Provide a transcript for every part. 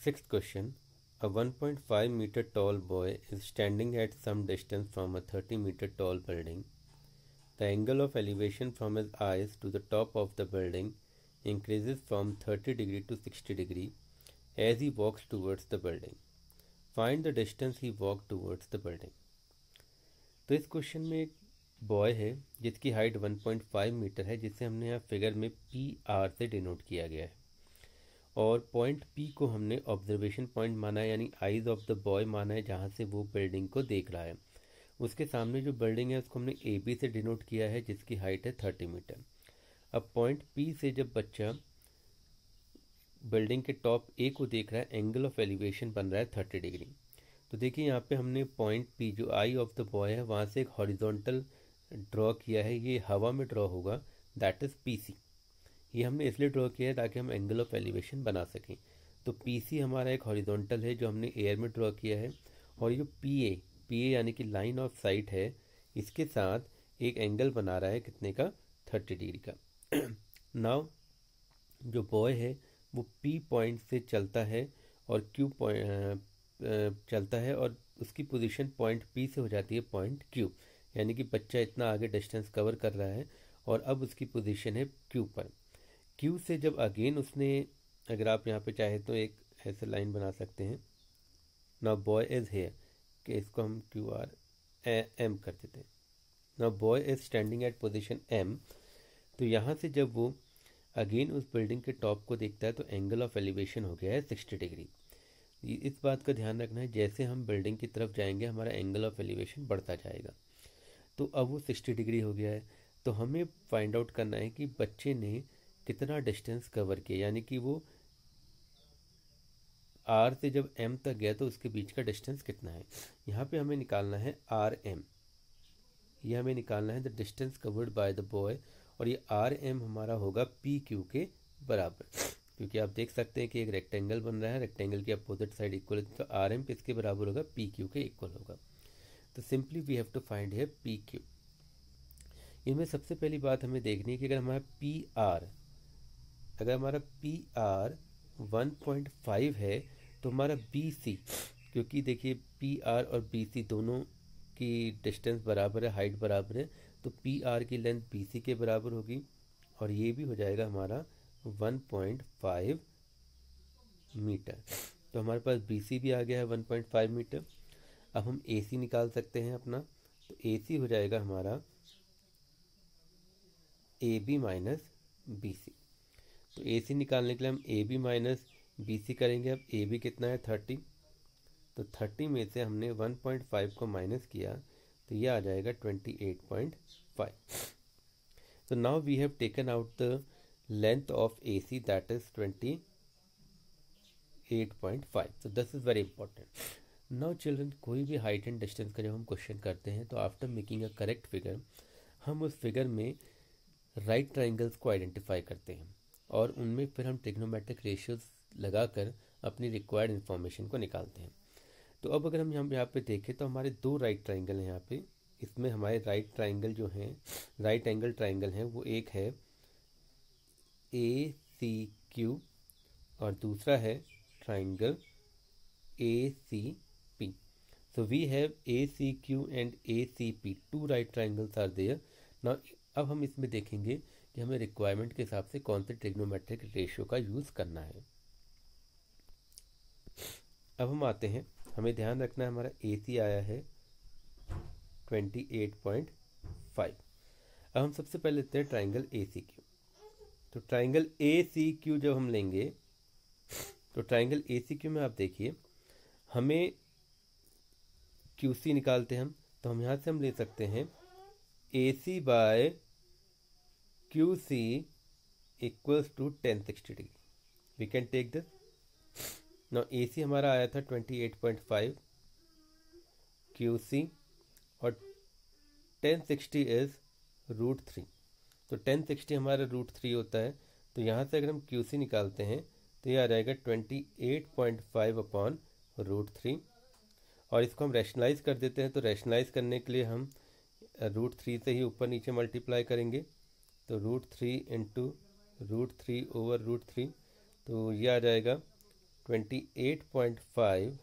Sixth question. A 1.5 meter tall boy is standing at some distance from a 30-meter tall building. The angle of elevation from his eyes to the top of the building increases from 30 degree to 60 degree as he walks towards the building. Find the distance he walked towards the building. तो इस question में एक boy है जिसकी height 1.5 metre है, जिसे हमने यहाँ फिगर में PR से डिनोट किया गया है, और पॉइंट P को हमने ऑब्जर्वेशन पॉइंट माना है, यानी आइज ऑफ द बॉय माना है, जहाँ से वो बिल्डिंग को देख रहा है। उसके सामने जो बिल्डिंग है उसको हमने AB से डिनोट किया है, जिसकी हाइट है 30 मीटर। अब पॉइंट P से जब बच्चा बिल्डिंग के टॉप A को देख रहा है, एंगल ऑफ एलिवेशन बन रहा है 30 डिग्री। तो देखिए यहाँ पे हमने पॉइंट P जो आई ऑफ द बॉय है वहाँ से एक हॉरिजॉन्टल ड्रॉ किया है, ये हवा में ड्रॉ होगा, दैट इज़ PC। ये हमने इसलिए ड्रॉ किया है ताकि हम एंगल ऑफ एलिवेशन बना सकें। तो PC हमारा एक हॉरिजॉन्टल है जो हमने एयर में ड्रॉ किया है, और ये जो PA यानी कि लाइन ऑफ साइट है, इसके साथ एक एंगल बना रहा है कितने का, 30 डिग्री का। नाउ जो बॉय है वो P पॉइंट से चलता है और Q पॉइंट चलता है, और उसकी पोजीशन पॉइंट P से हो जाती है पॉइंट Q, यानी कि बच्चा इतना आगे डिस्टेंस कवर कर रहा है और अब उसकी पोजीशन है Q पर। Q से जब अगेन उसने, अगर आप यहाँ पे चाहे तो एक ऐसे लाइन बना सकते हैं, नाउ बॉय इज़ हेयर, कि इसको हम QRM कर देते हैं। Now boy is standing at position M। तो यहाँ से जब वो अगेन उस बिल्डिंग के टॉप को देखता है तो एंगल ऑफ एलिवेशन हो गया है 60 डिग्री। इस बात का ध्यान रखना है, जैसे हम बिल्डिंग की तरफ जाएंगे हमारा एंगल ऑफ एलिवेशन बढ़ता जाएगा। तो अब वो 60 डिग्री हो गया है, तो हमें फाइंड आउट करना है कि बच्चे ने कितना डिस्टेंस कवर किया, यानी कि वो R से जब M तक गया तो उसके बीच का डिस्टेंस कितना है। यहाँ पे हमें निकालना है RM, ये हमें निकालना है the distance covered by the boy, और ये RM हमारा होगा PQ के बराबर, क्योंकि आप देख सकते हैं कि एक रेक्टेंगल बन रहा है, रेक्टेंगल की अपोजिट साइड इक्वल है, तो RM किसके बराबर होगा, PQ के इक्वल होगा। तो simply we have to find here PQ। इनमें सबसे पहली बात हमें देखनी है कि अगर हमारा PR 1.5 है तो हमारा BC, क्योंकि देखिए PR और BC दोनों की डिस्टेंस बराबर है, हाइट बराबर है, तो PR की लेंथ BC के बराबर होगी, और ये भी हो जाएगा हमारा 1.5 मीटर। तो हमारे पास BC भी आ गया है 1.5 मीटर। अब हम AC निकाल सकते हैं अपना, तो AC हो जाएगा हमारा AB माइनस BC। तो AC निकालने के लिए हम AB माइनस BC करेंगे। अब AB कितना है, 30, तो 30 में से हमने 1.5 को माइनस किया तो ये आ जाएगा 28.5। तो now we have taken out the length of AC, that is 28.5। so this is very important. Now children, कोई भी हाइट एंड डिस्टेंस का जब हम क्वेश्चन करते हैं तो after making a correct figure, हम उस फिगर में राइट ट्राइंगल्स को आइडेंटिफाई करते हैं, और उनमें फिर हम ट्रिग्नोमेट्रिक रेशियोज लगाकर अपनी रिक्वायर्ड इन्फॉर्मेशन को निकालते हैं। तो अब अगर हम यहाँ पे देखें तो हमारे दो राइट ट्राइंगल हैं यहाँ पे। इसमें हमारे राइट ट्राइंगल जो हैं, राइट एंगल ट्राइंगल हैं, वो एक है ACQ और दूसरा है triangle ACP। So we have ACQ and ACP, two right triangles are there. Now अब हम इसमें देखेंगे कि हमें रिक्वायरमेंट के हिसाब से कौन से ट्रिग्नोमेट्रिक रेशियो का यूज़ करना है। अब हम आते हैं, हमें ध्यान रखना है हमारा AC आया है 28.5। अब हम सबसे पहले लेते हैं ट्राइंगल ACQ। तो ट्राइंगल ACQ जब हम लेंगे तो ट्राइंगल ACQ में आप देखिए हमें QC निकालते हैं हम, तो हम यहाँ से हम ले सकते हैं AC by QC equals to 1060 degree. We can take this. Now AC हमारा आया था 28.5, QC और 1060 इज √3, तो 1060 हमारा √3 होता है। तो यहाँ से अगर हम QC निकालते हैं तो ये आ जाएगा 28.5 अपॉन √3, और इसको हम रैशनलाइज कर देते हैं। तो रैशनलाइज करने के लिए हम √3 से ही ऊपर नीचे मल्टीप्लाई करेंगे, तो √3 इंटू √3 ओवर √3, तो ये आ जाएगा 28.5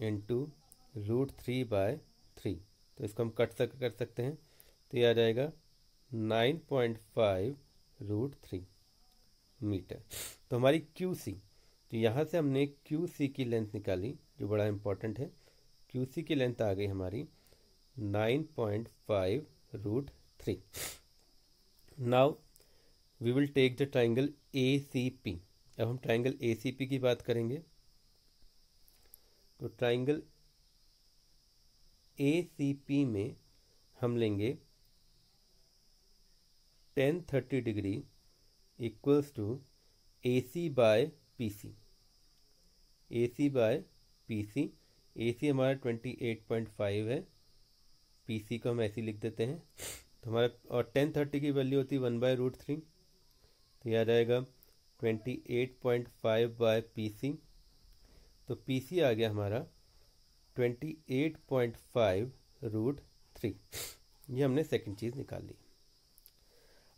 इंटू √3/3, तो इसको हम कर सकते हैं, तो ये आ जाएगा 9.5 √3 मीटर। तो हमारी QC, तो यहाँ से हमने QC की लेंथ निकाली जो बड़ा इंपॉर्टेंट है। QC की लेंथ आ गई हमारी 9.5 √3। Now we will take the triangle ACP। अब हम ट्राइंगल ACP की बात करेंगे। तो ट्राइंगल ACP में हम लेंगे tan 30 degree equals to AC/PC। AC/PC, AC हमारा 28.5 है, PC को हम ऐसे लिख देते हैं। तो हमारा और tan 30 की वैल्यू होती है 1/√3, तो यह आ जाएगा 28.5/PC। तो PC आ गया हमारा 28.5 √3। ये हमने सेकंड चीज़ निकाल ली।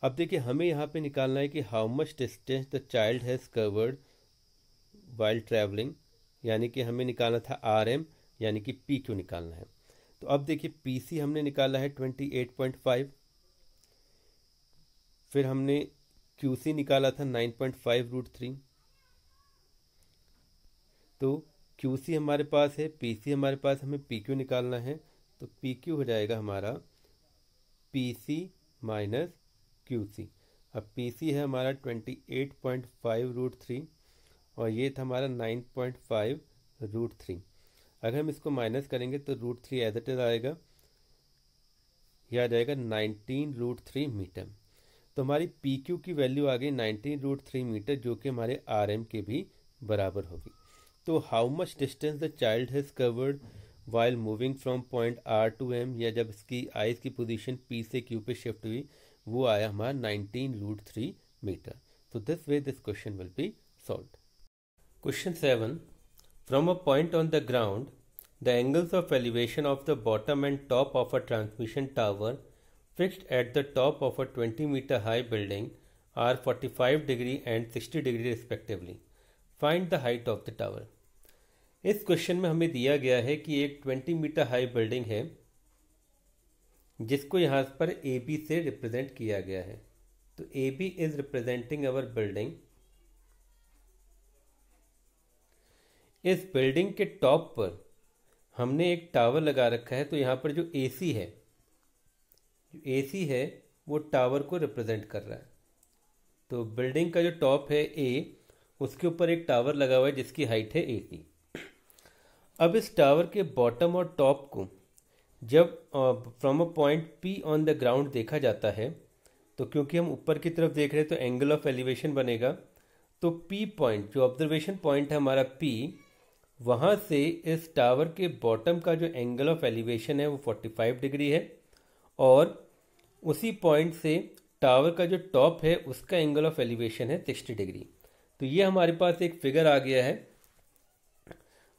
अब देखिए हमें यहाँ पे निकालना है कि how much distance the child has covered while travelling, यानी कि हमें निकालना था RM, यानी कि PQ निकालना है। तो अब देखिए PC हमने निकाला है 28.5, फिर हमने QC निकाला था 9.5 √3। तो QC हमारे पास है, PC हमारे पास, हमें PQ निकालना है। तो PQ हो जाएगा हमारा PC माइनस QC। अब PC है हमारा 28.5 √3 और ये था हमारा 9.5 √3। अगर हम इसको माइनस करेंगे तो √3 एज इट इज आएगा, यह आ जाएगा 19 √3 मीटर। तो हमारी PQ की वैल्यू आ गई 19 √3 मीटर, जो कि हमारे RM के भी बराबर होगी। तो how much distance the child has covered while moving from point R to M, या जब इसकी आइज की पोजीशन P से Q पे शिफ्ट हुई, वो आया हमारा 19 √3 metre. So this way this question will be solved. Question 7. From a point on the ground, the angles of elevation of the bottom and top of a transmission tower fixed at the top of a 20-meter high building are 45 degree and 60 degree respectively. Find the height of the tower. इस question में हमें दिया गया है कि एक 20 metre high building है जिसको यहाँ पर AB से रिप्रेजेंट किया गया है। तो AB is representing our building. इस बिल्डिंग के टॉप पर हमने एक टावर लगा रखा है, तो यहाँ पर जो AC है वो टावर को रिप्रेजेंट कर रहा है। तो बिल्डिंग का जो टॉप है A, उसके ऊपर एक टावर लगा हुआ है जिसकी हाइट है AC। अब इस टावर के बॉटम और टॉप को जब from a point P on the ground देखा जाता है, तो क्योंकि हम ऊपर की तरफ देख रहे हैं तो एंगल ऑफ एलिवेशन बनेगा। तो P पॉइंट, जो ऑब्जर्वेशन पॉइंट है हमारा P, वहाँ से इस टावर के बॉटम का जो एंगल ऑफ एलिवेशन है वो 45 डिग्री है, और उसी पॉइंट से टावर का जो टॉप है उसका एंगल ऑफ एलिवेशन है 60 डिग्री। तो ये हमारे पास एक फिगर आ गया है।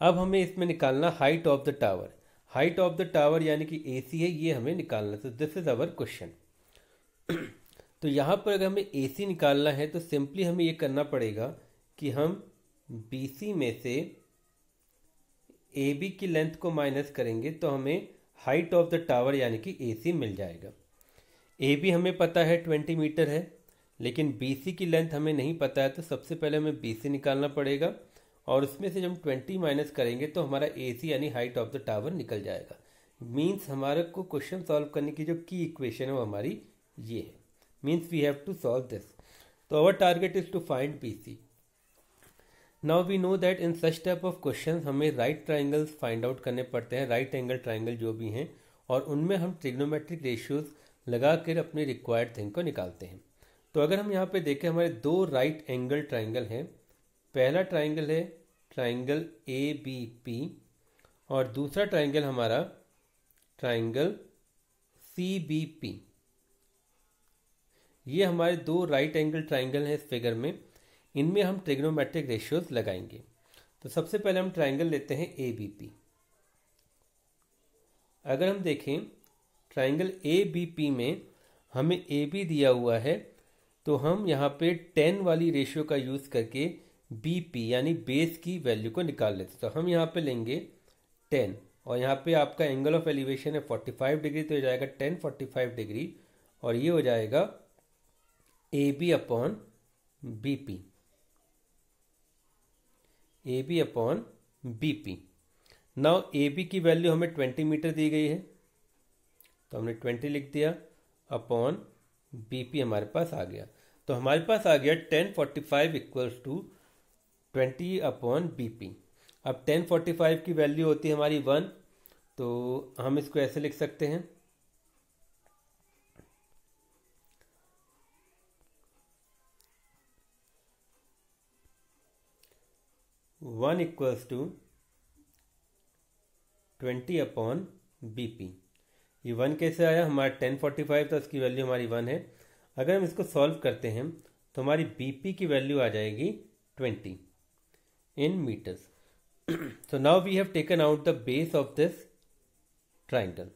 अब हमें इसमें निकालना height of the tower. Height of the tower यानी कि AC है, ये हमें निकालना। तो दिस इज अवर क्वेश्चन। तो यहाँ पर अगर हमें AC निकालना है तो सिंपली हमें ये करना पड़ेगा कि हम BC में से AB की लेंथ को माइनस करेंगे तो हमें हाइट ऑफ द टावर यानी कि AC मिल जाएगा। AB हमें पता है 20 मीटर है, लेकिन BC की लेंथ हमें नहीं पता है, तो सबसे पहले हमें BC निकालना पड़ेगा और उसमें से जब हम 20 माइनस करेंगे तो हमारा AC यानी हाइट ऑफ द टावर निकल जाएगा। मीन्स हमारे को क्वेश्चन सॉल्व करने की जो की इक्वेशन है वो हमारी ये है। Means we have to solve this. तो our target is to find BC। Now we know that in such type of question हमें राइट ट्राइंगल्स फाइंड आउट करने पड़ते हैं, राइट एंगल ट्राइंगल जो भी हैं, और उनमें हम ट्रिग्नोमेट्रिक रेशियोज लगा कर अपने रिक्वायर्ड थिंग को निकालते हैं। तो अगर हम यहाँ पे देखें, हमारे दो राइट एंगल ट्राइंगल हैं। पहला ट्राइंगल है ट्राइंगल ABP और दूसरा ट्राइंगल हमारा ट्राइंगल CBP। ये हमारे दो राइट एंगल ट्राइंगल हैं इस फिगर में। इनमें हम ट्रिग्नोमेट्रिक रेशियोज लगाएंगे। तो सबसे पहले हम ट्राइंगल लेते हैं ABP। अगर हम देखें ट्राइंगल ABP में हमें AB दिया हुआ है, तो हम यहाँ पे 10 वाली रेशियो का यूज़ करके बी पी यानी बेस की वैल्यू को निकाल लेते। तो हम यहाँ पे लेंगे 10 और यहाँ पे आपका एंगल ऑफ एलिवेशन है 45 डिग्री, तो हो जाएगा 10 45 डिग्री और ये हो जाएगा A B upon B P, A B upon B P. Now A B की वैल्यू हमें 20 मीटर दी गई है तो हमने 20 लिख दिया अपॉन बी पी हमारे पास आ गया। तो हमारे पास आ गया 1045 equals to 20 upon B P. अब 1045 की वैल्यू होती है हमारी 1, तो हम इसको ऐसे लिख सकते हैं 1 equals to 20 upon B P. ये 1 कैसे आया, हमारा 1045 था, उसकी वैल्यू हमारी 1 है। अगर हम इसको सॉल्व करते हैं तो हमारी बी पी की वैल्यू आ जाएगी 20 in meters. So now we have taken out the base of this triangle.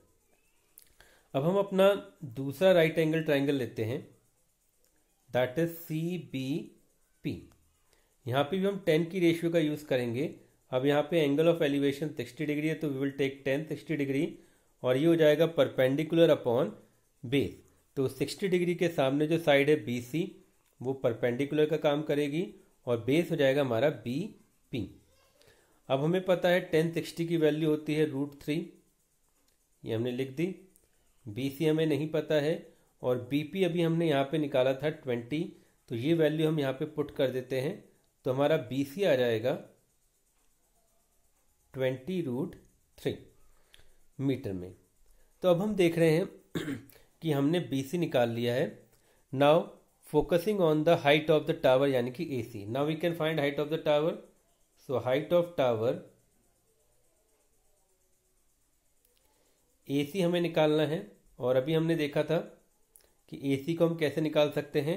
अब हम अपना दूसरा राइट एंगल ट्राइंगल लेते हैं, that is C B P. यहाँ पे भी हम 10 की रेशियो का यूज करेंगे। अब यहाँ पे एंगल ऑफ एलिवेशन 60 डिग्री है तो वी विल टेक 10 60 डिग्री और ये हो जाएगा परपेंडिकुलर अपॉन बेस। तो 60 डिग्री के सामने जो साइड है बी सी वो परपेंडिकुलर का काम करेगी और बेस हो जाएगा हमारा बी पी। अब हमें पता है 1060 की वैल्यू होती है √3, ये हमने लिख दी। बी सी हमें नहीं पता है और बी पी अभी हमने यहाँ पे निकाला था 20, तो ये वैल्यू हम यहाँ पे पुट कर देते हैं तो हमारा बी सी आ जाएगा 20√3 मीटर में। तो अब हम देख रहे हैं कि हमने बी सी निकाल लिया है। Now focusing on the height of the tower यानी कि A C. Now we can find height of the tower. So height of tower AC हमें निकालना है और अभी हमने देखा था कि AC को हम कैसे निकाल सकते हैं,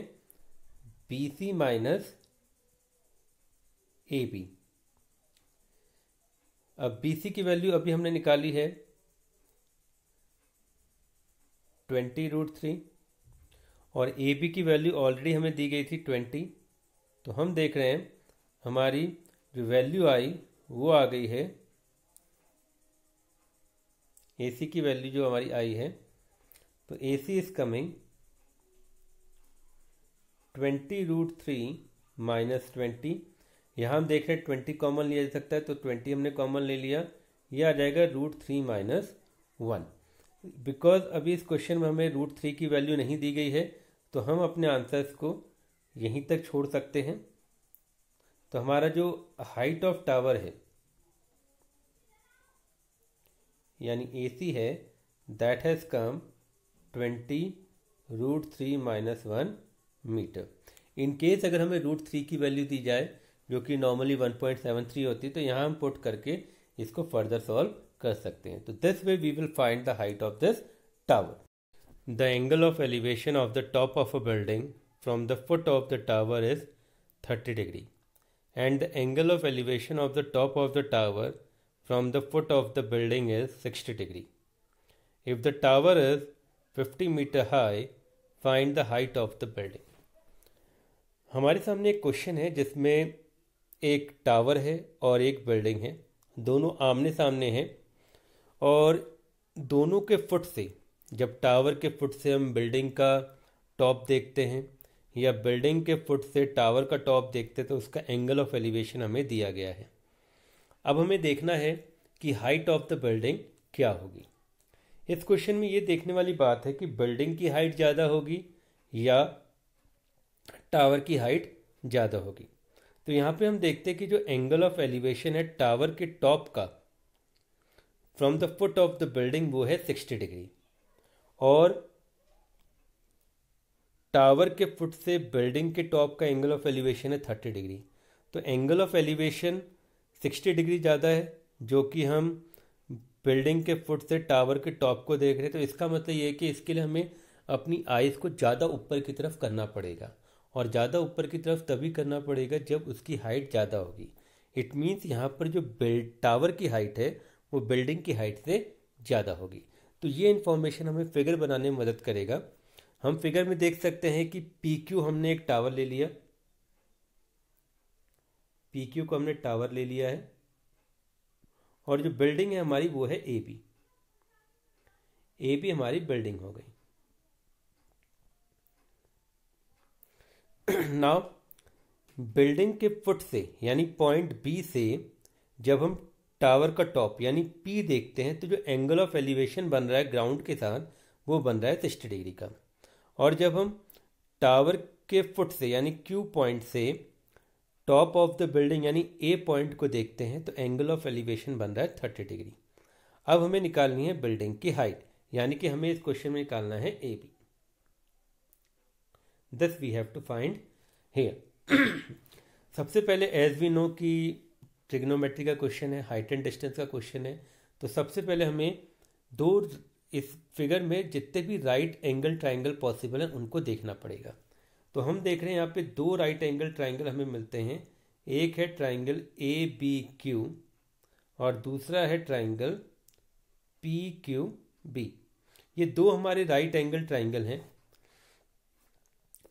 BC माइनस AB। अब BC की वैल्यू अभी हमने निकाली है 20√3 और AB की वैल्यू ऑलरेडी हमें दी गई थी 20। तो हम देख रहे हैं हमारी जो वैल्यू आई वो आ गई है, AC की वैल्यू जो हमारी आई है, तो AC इज कमिंग 20√3 माइनस 20। यहाँ हम देख रहे हैं 20 कॉमन लिया जा सकता है तो 20 हमने कॉमन ले लिया, ये आ जाएगा √3 माइनस 1। बिकॉज अभी इस क्वेश्चन में हमें √3 की वैल्यू नहीं दी गई है तो हम अपने आंसर्स को यहीं तक छोड़ सकते हैं। तो हमारा जो हाइट ऑफ टावर है यानी AC है, that has come 20√3 minus 1 metre. In case अगर हमें √3 की वैल्यू दी जाए जो कि नॉर्मली 1.73 होती है तो यहाँ हम पुट करके इसको फर्दर सॉल्व कर सकते हैं। तो this way we will find the height of this tower. The angle of elevation of the top of a building from the foot of the tower is 30 degree and the angle of elevation of the top of the tower from the foot of the building is 60 degree. If the tower is 50 meter high, find the height of the building. हमारे सामने एक question है जिसमें एक tower है और एक building है, दोनों आमने सामने हैं और दोनों के फुट से, जब टावर के फुट से हम बिल्डिंग का टॉप देखते हैं या बिल्डिंग के फुट से टावर का टॉप देखते तो उसका एंगल ऑफ एलिवेशन हमें दिया गया है। अब हमें देखना है कि हाइट ऑफ द बिल्डिंग क्या होगी। इस क्वेश्चन में ये देखने वाली बात है कि बिल्डिंग की हाइट ज़्यादा होगी या टावर की हाइट ज़्यादा होगी। तो यहाँ पे हम देखते हैं कि जो एंगल ऑफ एलिवेशन है टावर के टॉप का from the foot of the building वो है 60 डिग्री और टावर के फुट से बिल्डिंग के टॉप का एंगल ऑफ एलिवेशन है 30 डिग्री। तो एंगल ऑफ एलिवेशन 60 डिग्री ज़्यादा है जो कि हम बिल्डिंग के फुट से टावर के टॉप को देख रहे हैं। तो इसका मतलब ये है कि इसके लिए हमें अपनी आइज़ को ज़्यादा ऊपर की तरफ करना पड़ेगा और ज़्यादा ऊपर की तरफ तभी करना पड़ेगा जब उसकी हाइट ज़्यादा होगी। इट मीन्स यहाँ पर जो टावर की हाइट है वो बिल्डिंग की हाइट से ज़्यादा होगी। तो ये इन्फॉर्मेशन हमें फिगर बनाने में मदद करेगा। हम फिगर में देख सकते हैं कि PQ हमने एक टावर ले लिया पी क्यू को हमने टावर ले लिया है, और जो बिल्डिंग है हमारी वो है ए बी। ए बी हमारी बिल्डिंग हो गई। नाउ बिल्डिंग के फुट से यानी पॉइंट बी से जब हम टावर का टॉप यानी पी देखते हैं तो जो एंगल ऑफ एलिवेशन बन रहा है ग्राउंड के साथ वो बन रहा है 60 डिग्री का। और जब हम टावर के फुट से यानी क्यू पॉइंट से टॉप ऑफ द बिल्डिंग यानी ए पॉइंट को देखते हैं तो एंगल ऑफ एलिवेशन बन रहा है 30 डिग्री। अब हमें निकालनी है बिल्डिंग की हाइट, यानी कि हमें इस क्वेश्चन में निकालना है A B. This we have to find here. सबसे पहले एज वी नो कि ट्रिग्नोमेट्री का क्वेश्चन है, हाइट एंड डिस्टेंस का क्वेश्चन है, तो सबसे पहले हमें दो इस फिगर में जितने भी राइट एंगल ट्राइंगल पॉसिबल हैं उनको देखना पड़ेगा। तो हम देख रहे हैं यहाँ पे दो राइट एंगल ट्राइंगल हमें मिलते हैं। एक है ट्राइंगल ए बी क्यू और दूसरा है ट्राइंगल पी क्यू बी। ये दो हमारे राइट एंगल ट्राइंगल हैं।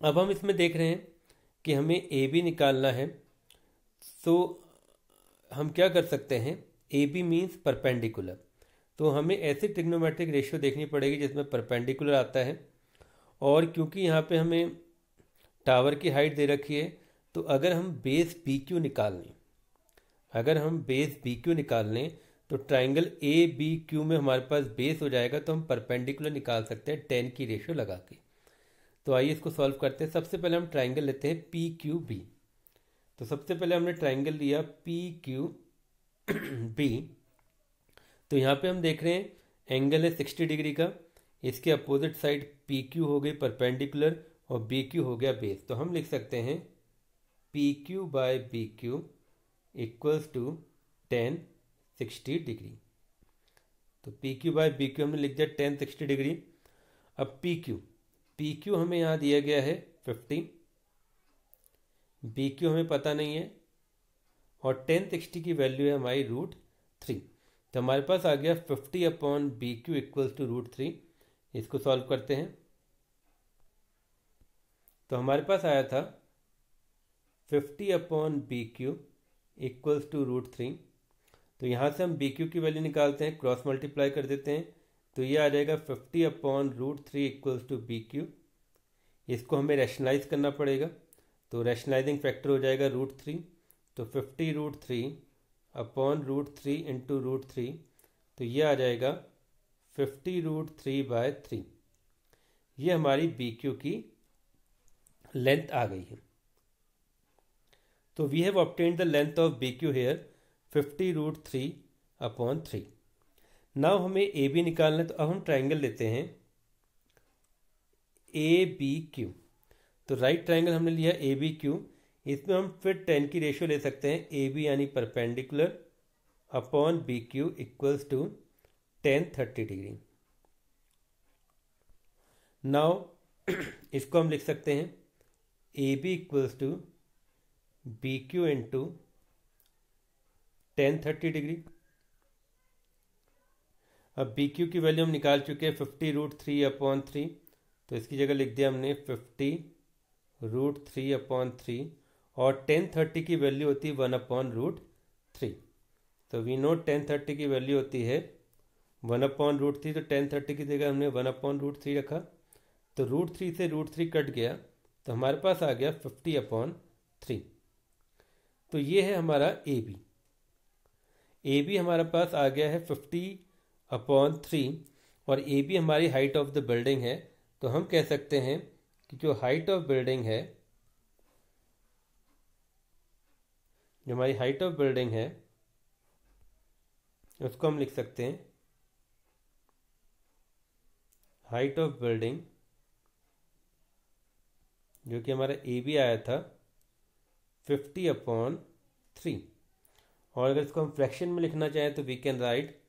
अब हम इसमें देख रहे हैं कि हमें ए बी निकालना है। तो हम क्या कर सकते हैं, ए बी मीन्स परपेंडिकुलर, तो हमें ऐसी ट्रिग्नोमेट्रिक रेशियो देखनी पड़ेगी जिसमें परपेंडिकुलर आता है। और क्योंकि यहाँ पे हमें टावर की हाइट दे रखी है तो अगर हम बेस बी क्यू निकाल लें तो ट्राइंगल ए बी क्यू में हमारे पास बेस हो जाएगा, तो हम परपेंडिकुलर निकाल सकते हैं 10 की रेशियो लगा के। तो आइए इसको सॉल्व करते हैं। सबसे पहले हम ट्राइंगल लेते हैं पी क्यू बी। तो सबसे पहले हमने ट्राइंगल लिया पी क्यू बी। तो यहाँ पे हम देख रहे हैं एंगल है 60 डिग्री का। इसके अपोजिट साइड पी क्यू हो गई परपेंडिकुलर और बी क्यू हो गया बेस। तो हम लिख सकते हैं P Q by B Q equals to 10 60 degree. तो P Q by B Q हमने लिख दिया 10 60 डिग्री। अब पी क्यू हमें यहाँ दिया गया है 50, बी क्यू हमें पता नहीं है, और 10 60 की वैल्यू है हमारी √3। तो हमारे पास आ गया 50 upon B Q equals to √3। इसको सॉल्व करते हैं तो हमारे पास आया था 50 upon B Q equals to √3। तो यहाँ से हम बी क्यू की वैल्यू निकालते हैं, क्रॉस मल्टीप्लाई कर देते हैं, तो ये आ जाएगा 50 अपॉन √3 इक्वल्स टू बी क्यू। इसको हमें रैशनलाइज करना पड़ेगा, तो रैशनलाइजिंग फैक्टर हो जाएगा √3। तो 50 √3 अपॉन √3 इंटू √3, तो ये आ जाएगा 50 √3/3। ये हमारी बी क्यू की लेंथ आ गई है। तो we have obtained the length of B Q here 50 √3/3। Now हमें ए बी निकालना है। तो अब हम ट्राइंगल लेते हैं ए बी क्यू। तो राइट ट्राइंगल हमने लिया ए बी क्यू। इसमें हम फिर 10 की रेशियो ले सकते हैं, ए बी यानी perpendicular upon B Q equals to 10 30 degree. Now इसको हम लिख सकते हैं A B equals to B Q into 10 30 degree. अब बी क्यू की वैल्यू हम निकाल चुके हैं 50 √3/3। तो इसकी जगह लिख दिया हमने 50 √3/3, और 10 30 की वैल्यू होती है 1/√3। तो वी नो 10 30 की वैल्यू होती है 1/√3। तो 10 30 की जगह हमने 1/√3 रखा, तो √3 से √3 कट गया, तो हमारे पास आ गया 50/3। तो ये है हमारा ए बी। ए बी हमारे पास आ गया है 50/3, और ए बी हमारी हाइट ऑफ द बिल्डिंग है। तो हम कह सकते हैं कि जो हाइट ऑफ बिल्डिंग है, जो हमारी हाइट ऑफ बिल्डिंग है उसको हम लिख सकते हैं हाइट ऑफ बिल्डिंग, जो कि हमारा ए बी आया था 50/3। और अगर इसको हम फ्रैक्शन में लिखना चाहें तो we can write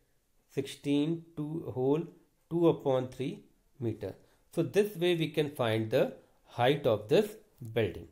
16 2/3 metre. So this way we can find the height of this building.